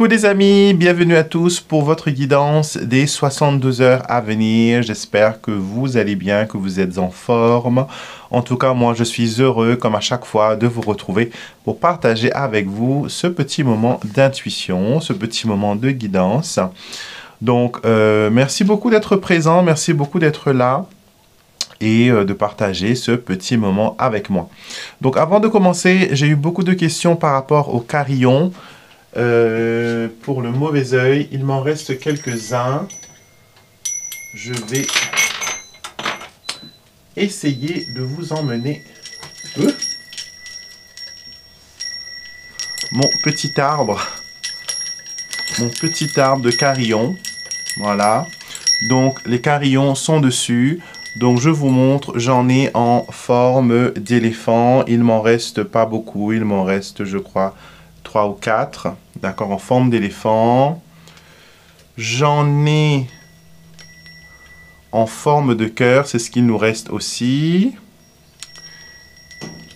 Coucou les amis, bienvenue à tous pour votre guidance des 72 heures à venir. J'espère que vous allez bien, que vous êtes en forme. En tout cas, moi je suis heureux comme à chaque fois de vous retrouver pour partager avec vous ce petit moment d'intuition, ce petit moment de guidance. Donc merci beaucoup d'être présent, merci beaucoup d'être là et de partager ce petit moment avec moi. Donc avant de commencer, j'ai eu beaucoup de questions par rapport au carillon. Pour le mauvais œil, il m'en reste quelques-uns. Je vais essayer de vous emmener mon petit arbre de carillon. Voilà. Donc les carillons sont dessus. Donc je vous montre, j'en ai en forme d'éléphant. Il m'en reste pas beaucoup, il m'en reste je crois 3 ou 4, d'accord, en forme d'éléphant. J'en ai en forme de cœur, c'est ce qu'il nous reste aussi.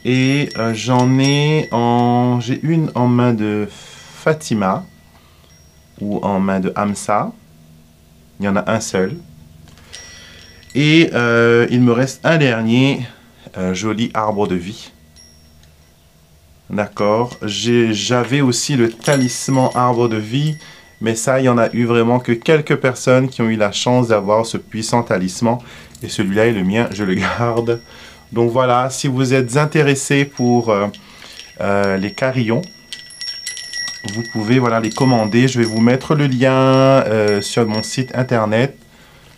Et j'en ai en... J'ai une en main de Fatima, ou en main de Hamza. Il y en a un seul. Et il me reste un dernier, joli arbre de vie. D'accord. J'avais aussi le talisman arbre de vie, mais ça, il y en a eu vraiment que quelques personnes qui ont eu la chance d'avoir ce puissant talisman. Et celui-là est le mien, je le garde. Donc voilà, si vous êtes intéressé pour les carillons, vous pouvez voilà, les commander. Je vais vous mettre le lien sur mon site internet.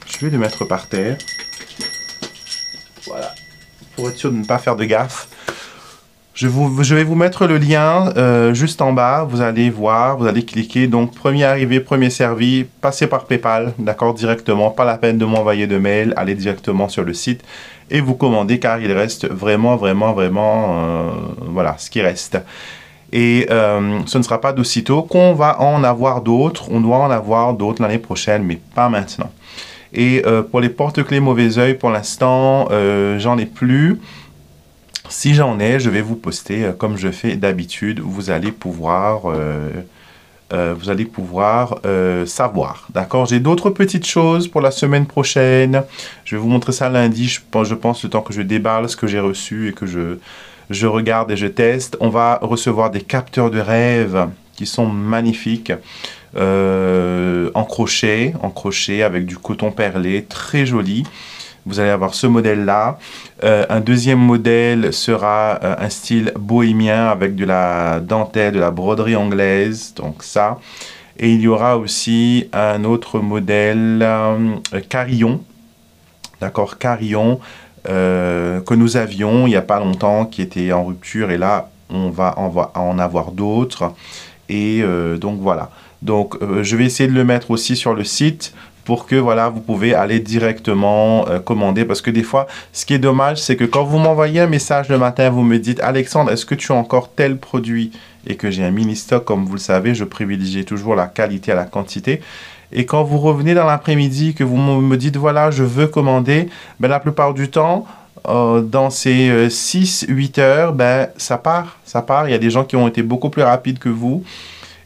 Je vais le mettre par terre. Voilà, pour être sûr de ne pas faire de gaffe. Je vais vous mettre le lien juste en bas, vous allez voir, vous allez cliquer, donc premier arrivé, premier servi, passez par PayPal, d'accord, directement, pas la peine de m'envoyer de mail, allez directement sur le site et vous commandez car il reste vraiment, voilà, ce qui reste. Et ce ne sera pas d'aussitôt qu'on va en avoir d'autres, on doit en avoir d'autres l'année prochaine, mais pas maintenant. Et pour les porte-clés mauvais œil, pour l'instant, j'en ai plus. Si j'en ai, je vais vous poster comme je fais d'habitude. Vous allez pouvoir savoir. D'accord? J'ai d'autres petites choses pour la semaine prochaine. Je vais vous montrer ça lundi. Je pense le temps que je déballe ce que j'ai reçu et que je regarde et je teste. On va recevoir des capteurs de rêve qui sont magnifiques. En crochet avec du coton perlé, très joli. Vous allez avoir ce modèle-là. Un deuxième modèle sera un style bohémien avec de la dentelle, de la broderie anglaise. Donc ça. Et il y aura aussi un autre modèle carillon. D'accord, carillon que nous avions il n'y a pas longtemps, qui était en rupture. Et là, on va en avoir d'autres. Et donc voilà. Donc je vais essayer de le mettre aussi sur le site pour que voilà, vous pouvez aller directement commander. Parce que des fois, ce qui est dommage, c'est que quand vous m'envoyez un message le matin, vous me dites « Alexandre, est-ce que tu as encore tel produit ?» Et que j'ai un mini-stock, comme vous le savez, je privilégie toujours la qualité à la quantité. Et quand vous revenez dans l'après-midi, que vous me dites « Voilà, je veux commander », ben, la plupart du temps, dans ces 6-8 heures, ben, ça part. Il y a des gens qui ont été beaucoup plus rapides que vous.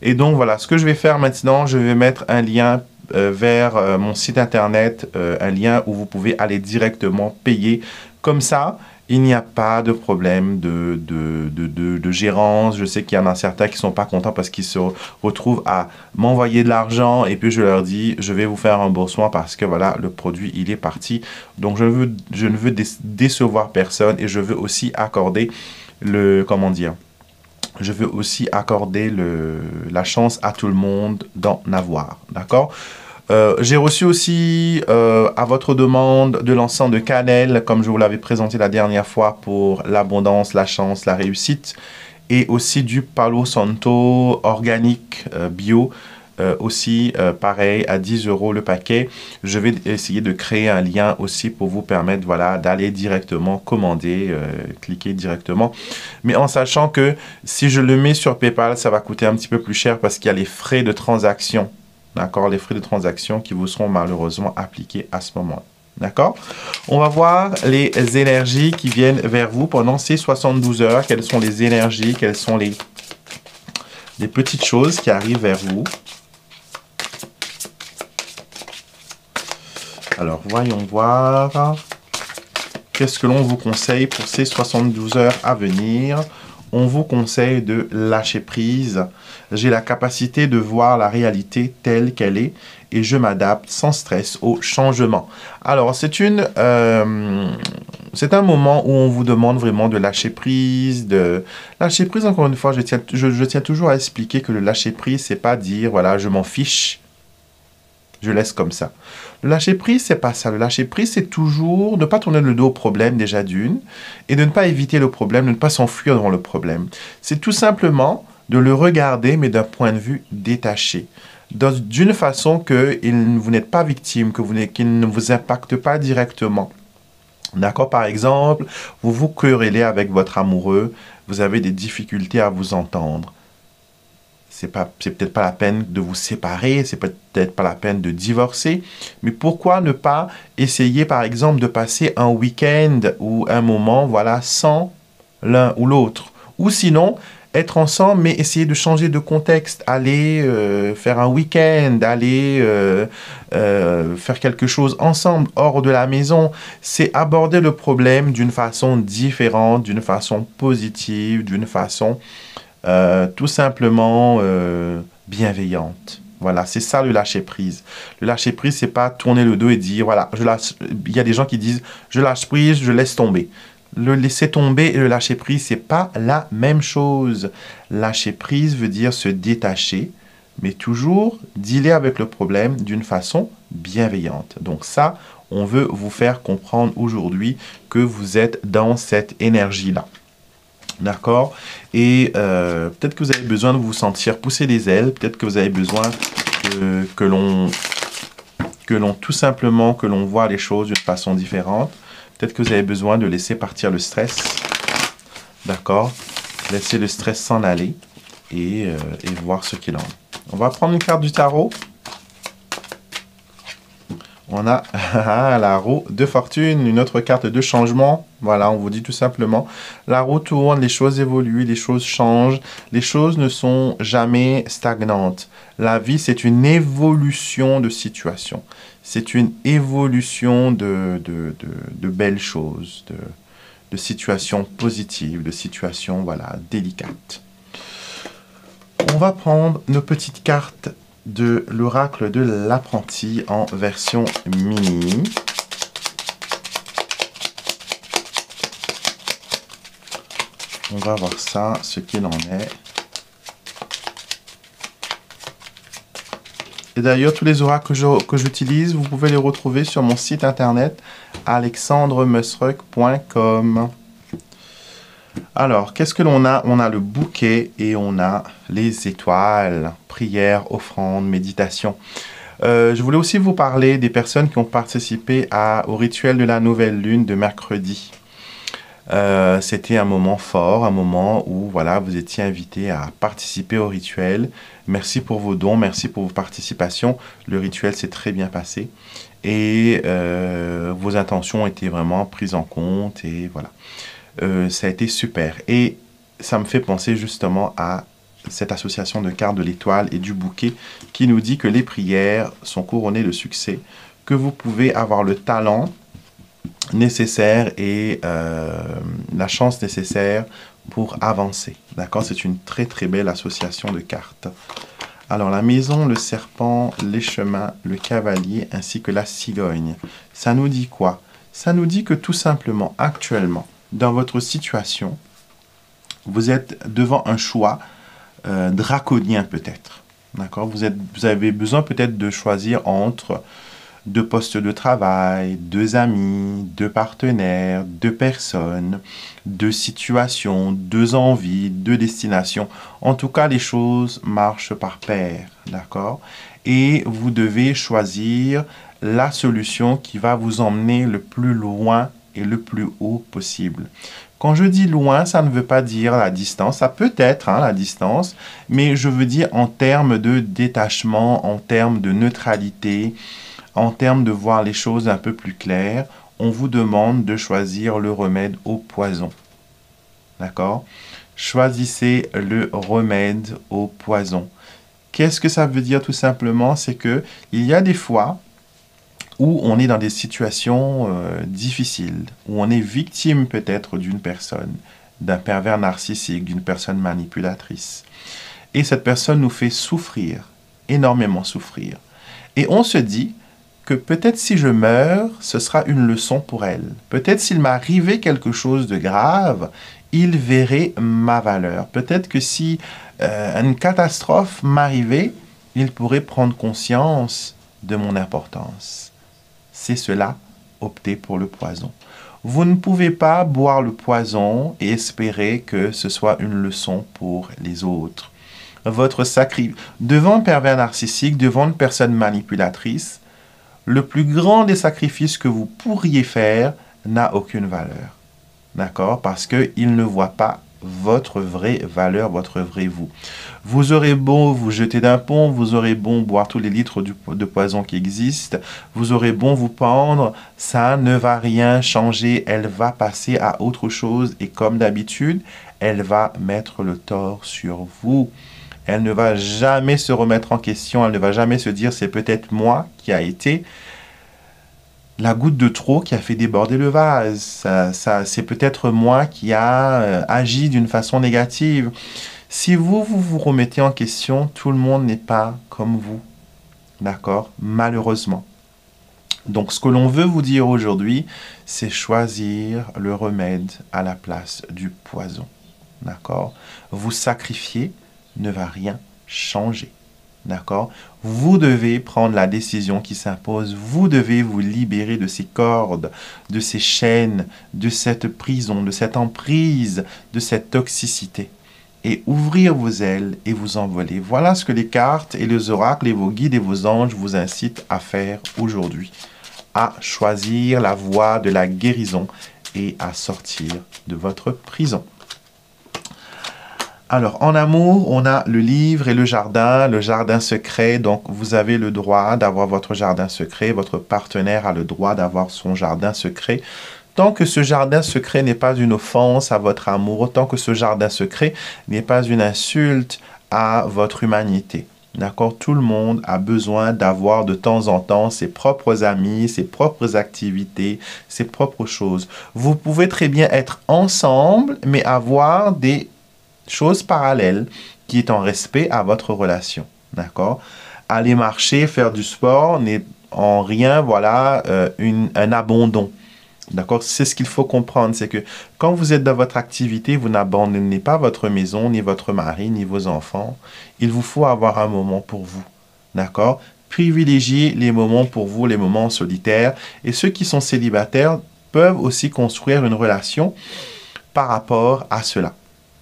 Et donc voilà, ce que je vais faire maintenant, je vais mettre un lien vers mon site internet, un lien où vous pouvez aller directement payer. Comme ça, il n'y a pas de problème de gérance. Je sais qu'il y en a certains qui ne sont pas contents parce qu'ils se retrouvent à m'envoyer de l'argent et puis je leur dis, je vais vous faire un remboursement parce que voilà, le produit, il est parti. Donc, je ne veux décevoir personne et je veux aussi accorder je veux aussi accorder la chance à tout le monde d'en avoir, d'accord? J'ai reçu aussi, à votre demande, de l'encens de cannelle, comme je vous l'avais présenté la dernière fois pour l'abondance, la chance, la réussite, et aussi du Palo Santo organique bio, aussi pareil à 10 € le paquet. Je vais essayer de créer un lien aussi pour vous permettre voilà, d'aller directement commander, cliquer directement. Mais en sachant que si je le mets sur PayPal, ça va coûter un petit peu plus cher parce qu'il y a les frais de transaction. D'accord, les frais de transaction qui vous seront malheureusement appliqués à ce moment-là. D'accord? On va voir les énergies qui viennent vers vous pendant ces 72 heures. Quelles sont les énergies? Quels sont des petites choses qui arrivent vers vous. Alors, voyons voir. Qu'est-ce que l'on vous conseille pour ces 72 heures à venir? On vous conseille de lâcher prise. J'ai la capacité de voir la réalité telle qu'elle est et je m'adapte sans stress au changement. Alors, c'est un moment où on vous demande vraiment de lâcher prise. Lâcher prise, encore une fois, je tiens toujours à expliquer que le lâcher prise, c'est pas dire, voilà, je m'en fiche, je laisse comme ça. Le lâcher prise, c'est pas ça. Le lâcher prise, c'est toujours ne pas tourner le dos au problème déjà d'une et de ne pas éviter le problème, de ne pas s'enfuir devant le problème. C'est tout simplement de le regarder, mais d'un point de vue détaché. D'une façon que vous n'êtes pas victime, qu'il ne vous impacte pas directement. D'accord? Par exemple, vous vous querellez avec votre amoureux, vous avez des difficultés à vous entendre. C'est peut-être pas la peine de vous séparer, c'est peut-être pas la peine de divorcer, mais pourquoi ne pas essayer, par exemple, de passer un week-end ou un moment, voilà, sans l'un ou l'autre? Ou sinon, être ensemble, mais essayer de changer de contexte, aller faire un week-end, aller faire quelque chose ensemble, hors de la maison. C'est aborder le problème d'une façon différente, d'une façon positive, d'une façon tout simplement bienveillante. Voilà, c'est ça le lâcher-prise. Le lâcher-prise, c'est pas tourner le dos et dire, voilà, je lâche. Il y a des gens qui disent, je lâche prise, je laisse tomber. Le laisser tomber et le lâcher-prise, c'est pas la même chose. Lâcher-prise veut dire se détacher, mais toujours dealer avec le problème d'une façon bienveillante. Donc ça, on veut vous faire comprendre aujourd'hui que vous êtes dans cette énergie-là. D'accord? Et peut-être que vous avez besoin de vous sentir pousser des ailes. Peut-être que vous avez besoin que l'on tout simplement, que l'on voit les choses d'une façon différente. Peut-être que vous avez besoin de laisser partir le stress. D'accord? Laisser le stress s'en aller et voir ce qu'il en est. On va prendre une carte du tarot. On a la roue de fortune, une autre carte de changement. Voilà, on vous dit tout simplement, la roue tourne, les choses évoluent, les choses changent. Les choses ne sont jamais stagnantes. La vie, c'est une évolution de situation. C'est une évolution de belles choses, de situations positives, de situations, voilà, délicates. On va prendre nos petites cartes de l'oracle de l'apprenti en version mini. On va voir ça, ce qu'il en est. Et d'ailleurs, tous les oracles que j'utilise, vous pouvez les retrouver sur mon site internet alexandremusruck.com. Alors, qu'est-ce que l'on a? On a le bouquet et on a les étoiles, prière, offrande, méditation. Je voulais aussi vous parler des personnes qui ont participé au rituel de la nouvelle lune de mercredi. C'était un moment fort, un moment où voilà, vous étiez invité à participer au rituel. Merci pour vos dons, merci pour vos participations. Le rituel s'est très bien passé et vos intentions ont été vraiment prises en compte et voilà. Ça a été super. Et ça me fait penser justement à cette association de cartes de l'étoile et du bouquet qui nous dit que les prières sont couronnées de succès, que vous pouvez avoir le talent nécessaire et la chance nécessaire pour avancer. D'accord? C'est une très très belle association de cartes. Alors la maison, le serpent, les chemins, le cavalier ainsi que la cigogne. Ça nous dit quoi? Ça nous dit que tout simplement, actuellement, dans votre situation, vous êtes devant un choix draconien peut-être. D'accord? Vous avez besoin peut-être de choisir entre deux postes de travail, deux amis, deux partenaires, deux personnes, deux situations, deux envies, deux destinations. En tout cas, les choses marchent par paire. D'accord? Et vous devez choisir la solution qui va vous emmener le plus loin et le plus haut possible. Quand je dis loin, ça ne veut pas dire la distance. Ça peut être la distance, mais je veux dire en termes de détachement, en termes de neutralité, en termes de voir les choses un peu plus claires. On vous demande de choisir le remède au poison. D'accord? Choisissez le remède au poison. Qu'est-ce que ça veut dire tout simplement? C'est que il y a des fois où on est dans des situations difficiles, où on est victime peut-être d'une personne, d'un pervers narcissique, d'une personne manipulatrice. Et cette personne nous fait souffrir, énormément souffrir. Et on se dit que peut-être si je meurs, ce sera une leçon pour elle. Peut-être s'il m'arrivait quelque chose de grave, il verrait ma valeur. Peut-être que si une catastrophe m'arrivait, il pourrait prendre conscience de mon importance. C'est cela, opter pour le poison. Vous ne pouvez pas boire le poison et espérer que ce soit une leçon pour les autres. Votre sacrifice, devant un pervers narcissique, devant une personne manipulatrice, le plus grand des sacrifices que vous pourriez faire n'a aucune valeur. D'accord? Parce qu'il ne voit pas votre vraie valeur, votre vrai vous. Vous aurez beau vous jeter d'un pont, vous aurez beau boire tous les litres de poison qui existent, vous aurez beau vous pendre, ça ne va rien changer. Elle va passer à autre chose et comme d'habitude, elle va mettre le tort sur vous. Elle ne va jamais se remettre en question, elle ne va jamais se dire c'est peut-être moi qui a été la goutte de trop qui a fait déborder le vase. C'est peut-être moi qui a agi d'une façon négative. Si vous vous remettez en question, tout le monde n'est pas comme vous. D'accord? Malheureusement. Donc, ce que l'on veut vous dire aujourd'hui, c'est choisir le remède à la place du poison. D'accord? Vous sacrifier ne va rien changer. D'accord? Vous devez prendre la décision qui s'impose. Vous devez vous libérer de ces cordes, de ces chaînes, de cette prison, de cette emprise, de cette toxicité. Et ouvrir vos ailes et vous envoler. Voilà ce que les cartes et les oracles et vos guides et vos anges vous incitent à faire aujourd'hui. À choisir la voie de la guérison et à sortir de votre prison. Alors, en amour, on a le livre et le jardin secret. Donc, vous avez le droit d'avoir votre jardin secret. Votre partenaire a le droit d'avoir son jardin secret. Tant que ce jardin secret n'est pas une offense à votre amour, tant que ce jardin secret n'est pas une insulte à votre humanité. D'accord? Tout le monde a besoin d'avoir de temps en temps ses propres amis, ses propres activités, ses propres choses. Vous pouvez très bien être ensemble, mais avoir des choses parallèles qui est en respect à votre relation. D'accord? Aller marcher, faire du sport n'est en rien, voilà, un abandon. D'accord? C'est ce qu'il faut comprendre, c'est que quand vous êtes dans votre activité, vous n'abandonnez pas votre maison, ni votre mari, ni vos enfants. Il vous faut avoir un moment pour vous. D'accord? Privilégiez les moments pour vous, les moments solitaires. Et ceux qui sont célibataires peuvent aussi construire une relation par rapport à cela.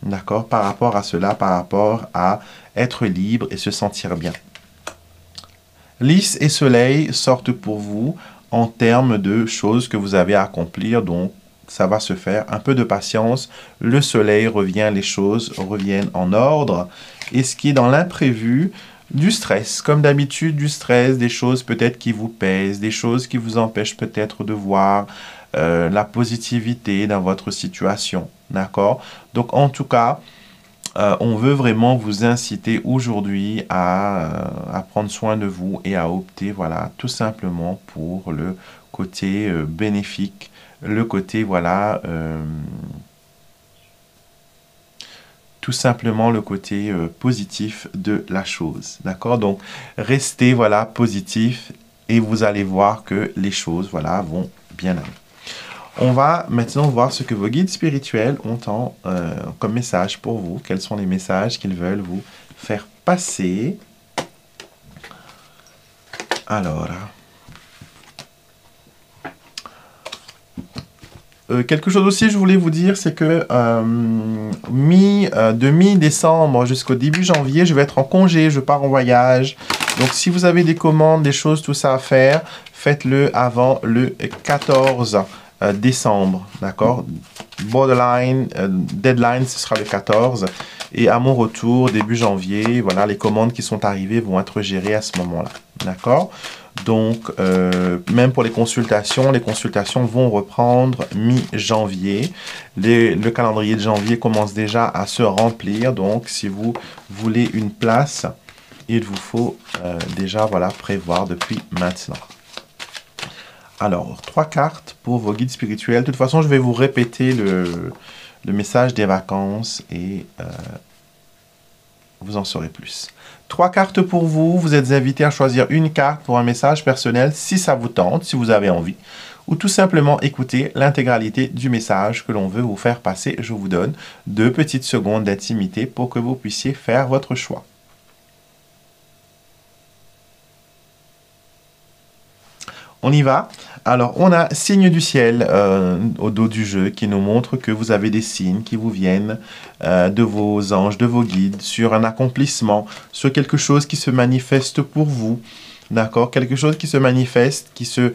D'accord? Par rapport à cela, par rapport à être libre et se sentir bien. Lys et Soleil sortent pour vous en termes de choses que vous avez à accomplir. Donc, ça va se faire. Un peu de patience. Le Soleil revient, les choses reviennent en ordre. Et ce qui est dans l'imprévu, du stress. Comme d'habitude, du stress, des choses peut-être qui vous pèsent, des choses qui vous empêchent peut-être de voir la positivité dans votre situation. D'accord? Donc, en tout cas, on veut vraiment vous inciter aujourd'hui à prendre soin de vous et à opter, voilà, tout simplement pour le côté bénéfique, le côté, voilà, tout simplement le côté positif de la chose. D'accord? Donc, restez, voilà, positif et vous allez voir que les choses, voilà, vont bien aller. On va maintenant voir ce que vos guides spirituels ont comme message pour vous. Quels sont les messages qu'ils veulent vous faire passer. Alors, quelque chose aussi je voulais vous dire, c'est que de mi-décembre jusqu'au début janvier, je vais être en congé, je pars en voyage. Donc, si vous avez des commandes, des choses, tout ça à faire, faites-le avant le 14 décembre, d'accord? Borderline, deadline, ce sera le 14. Et à mon retour, début janvier, voilà, les commandes qui sont arrivées vont être gérées à ce moment-là, d'accord? Donc, même pour les consultations vont reprendre mi-janvier. Le calendrier de janvier commence déjà à se remplir. Donc, si vous voulez une place, il vous faut déjà voilà, prévoir depuis maintenant. Alors, 3 cartes pour vos guides spirituels. De toute façon, je vais vous répéter le message des vacances et vous en saurez plus. 3 cartes pour vous. Vous êtes invité à choisir une carte pour un message personnel si ça vous tente, si vous avez envie. Ou tout simplement écouter l'intégralité du message que l'on veut vous faire passer. Je vous donne 2 petites secondes d'intimité pour que vous puissiez faire votre choix. On y va. Alors, on a signe du ciel au dos du jeu qui nous montre que vous avez des signes qui vous viennent de vos anges, de vos guides, sur un accomplissement, sur quelque chose qui se manifeste pour vous. D'accord? Quelque chose qui se manifeste, qui se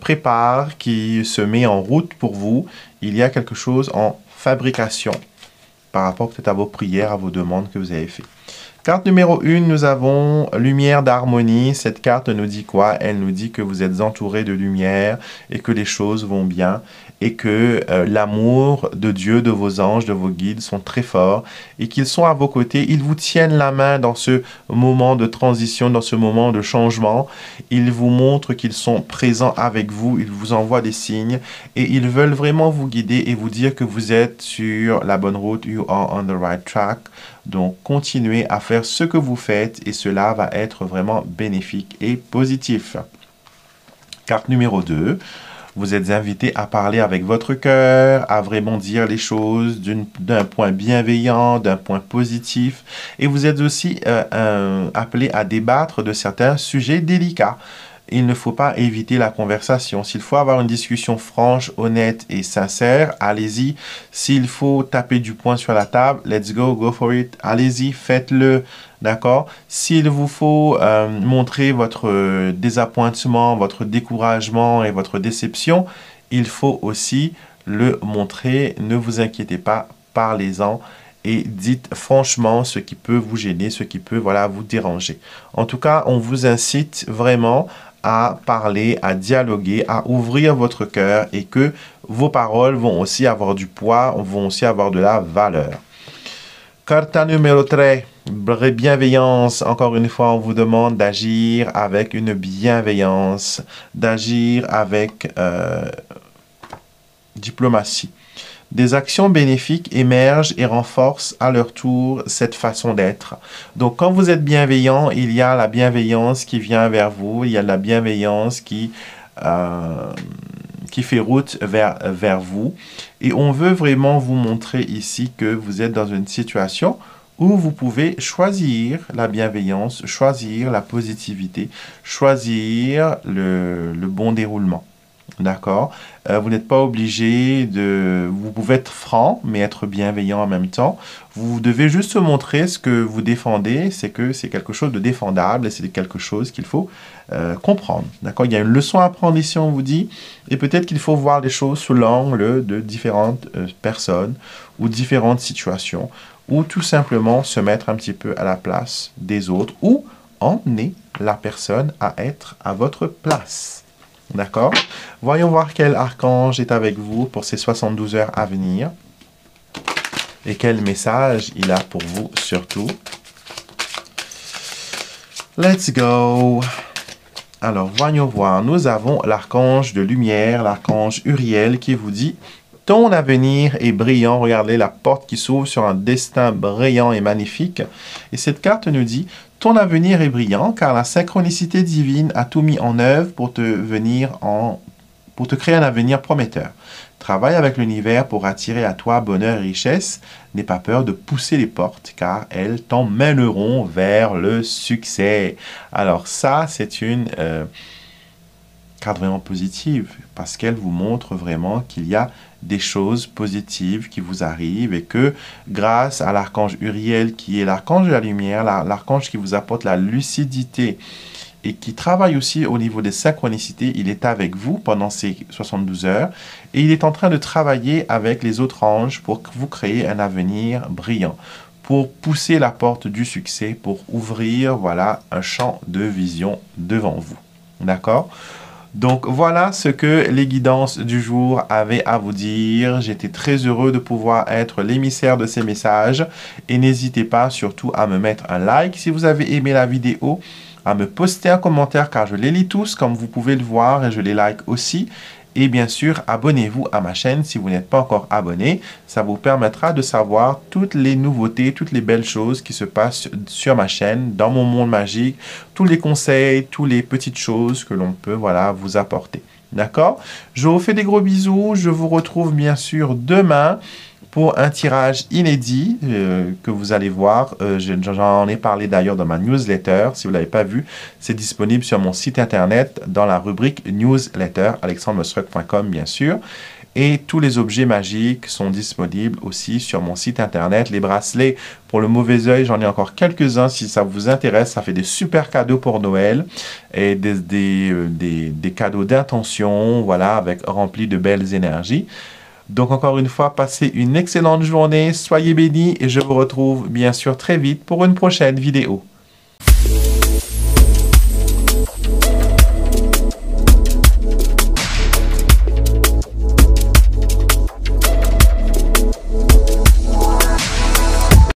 prépare, qui se met en route pour vous. Il y a quelque chose en fabrication par rapport peut-être à vos prières, à vos demandes que vous avez faites. Carte numéro 1, nous avons lumière d'harmonie. Cette carte nous dit quoi? Elle nous dit que vous êtes entouré de lumière et que les choses vont bien et que l'amour de Dieu, de vos anges, de vos guides sont très forts et qu'ils sont à vos côtés. Ils vous tiennent la main dans ce moment de transition, dans ce moment de changement. Ils vous montrent qu'ils sont présents avec vous. Ils vous envoient des signes et ils veulent vraiment vous guider et vous dire que vous êtes sur la bonne route. You are on the right track. Donc, continuez à faire ce que vous faites et cela va être vraiment bénéfique et positif. Carte numéro 2. Vous êtes invité à parler avec votre cœur, à vraiment dire les choses d'un point bienveillant, d'un point positif. Et vous êtes aussi appelé à débattre de certains sujets délicats. Il ne faut pas éviter la conversation. S'il faut avoir une discussion franche, honnête et sincère, allez-y. S'il faut taper du poing sur la table, let's go, go for it. Allez-y, faites-le. D'accord? S'il vous faut montrer votre désappointement, votre découragement et votre déception, il faut aussi le montrer. Ne vous inquiétez pas, parlez-en. Et dites franchement ce qui peut vous gêner, ce qui peut voilà, vous déranger. En tout cas, on vous incite vraiment à parler, à dialoguer, à ouvrir votre cœur et que vos paroles vont aussi avoir du poids, vont aussi avoir de la valeur. Carta numéro 3, bienveillance. Encore une fois, on vous demande d'agir avec une bienveillance, d'agir avec diplomatie. Des actions bénéfiques émergent et renforcent à leur tour cette façon d'être. Donc, quand vous êtes bienveillant, il y a la bienveillance qui vient vers vous, il y a la bienveillance qui fait route vers vous. Et on veut vraiment vous montrer ici que vous êtes dans une situation où vous pouvez choisir la bienveillance, choisir la positivité, choisir le bon déroulement. D'accord? Vous n'êtes pas obligé de... Vous pouvez être franc, mais être bienveillant en même temps. Vous devez juste montrer ce que vous défendez, c'est que c'est quelque chose de défendable et c'est quelque chose qu'il faut comprendre. D'accord? Il y a une leçon à apprendre ici, on vous dit, et peut-être qu'il faut voir les choses sous l'angle de différentes personnes ou différentes situations, ou tout simplement se mettre un petit peu à la place des autres, ou emmener la personne à être à votre place. D'accord? Voyons voir quel archange est avec vous pour ces 72 heures à venir. Et quel message il a pour vous surtout. Let's go! Alors, voyons voir. Nous avons l'archange de lumière, l'archange Uriel qui vous dit « Ton avenir est brillant. » Regardez la porte qui s'ouvre sur un destin brillant et magnifique. Et cette carte nous dit « Ton avenir est brillant car la synchronicité divine a tout mis en œuvre pour te créer un avenir prometteur. Travaille avec l'univers pour attirer à toi bonheur et richesse. N'aie pas peur de pousser les portes car elles t'emmèneront vers le succès. » Alors ça, c'est une carte vraiment positive parce qu'elle vous montre vraiment qu'il y a des choses positives qui vous arrivent et que grâce à l'archange Uriel qui est l'archange de la lumière, l'archange qui vous apporte la lucidité et qui travaille aussi au niveau des synchronicités, il est avec vous pendant ces 72 heures et il est en train de travailler avec les autres anges pour vous créer un avenir brillant, pour pousser la porte du succès, pour ouvrir voilà, un champ de vision devant vous. D'accord? Donc voilà ce que les guidances du jour avaient à vous dire. J'étais très heureux de pouvoir être l'émissaire de ces messages. Et n'hésitez pas surtout à me mettre un like si vous avez aimé la vidéo, à me poster un commentaire car je les lis tous comme vous pouvez le voir et je les like aussi. Et bien sûr, abonnez-vous à ma chaîne si vous n'êtes pas encore abonné. Ça vous permettra de savoir toutes les nouveautés, toutes les belles choses qui se passent sur ma chaîne, dans mon monde magique, tous les conseils, toutes les petites choses que l'on peut voilà, vous apporter. D'accord? Je vous fais des gros bisous. Je vous retrouve bien sûr demain pour un tirage inédit que vous allez voir. J'en ai parlé d'ailleurs dans ma newsletter. Si vous ne l'avez pas vu, c'est disponible sur mon site internet dans la rubrique newsletter, alexandremusruck.com bien sûr. Et tous les objets magiques sont disponibles aussi sur mon site internet. Les bracelets pour le mauvais œil, j'en ai encore quelques-uns si ça vous intéresse. Ça fait des super cadeaux pour Noël et des cadeaux d'intention, voilà, avec remplis de belles énergies. Donc encore une fois, passez une excellente journée, soyez bénis et je vous retrouve bien sûr très vite pour une prochaine vidéo.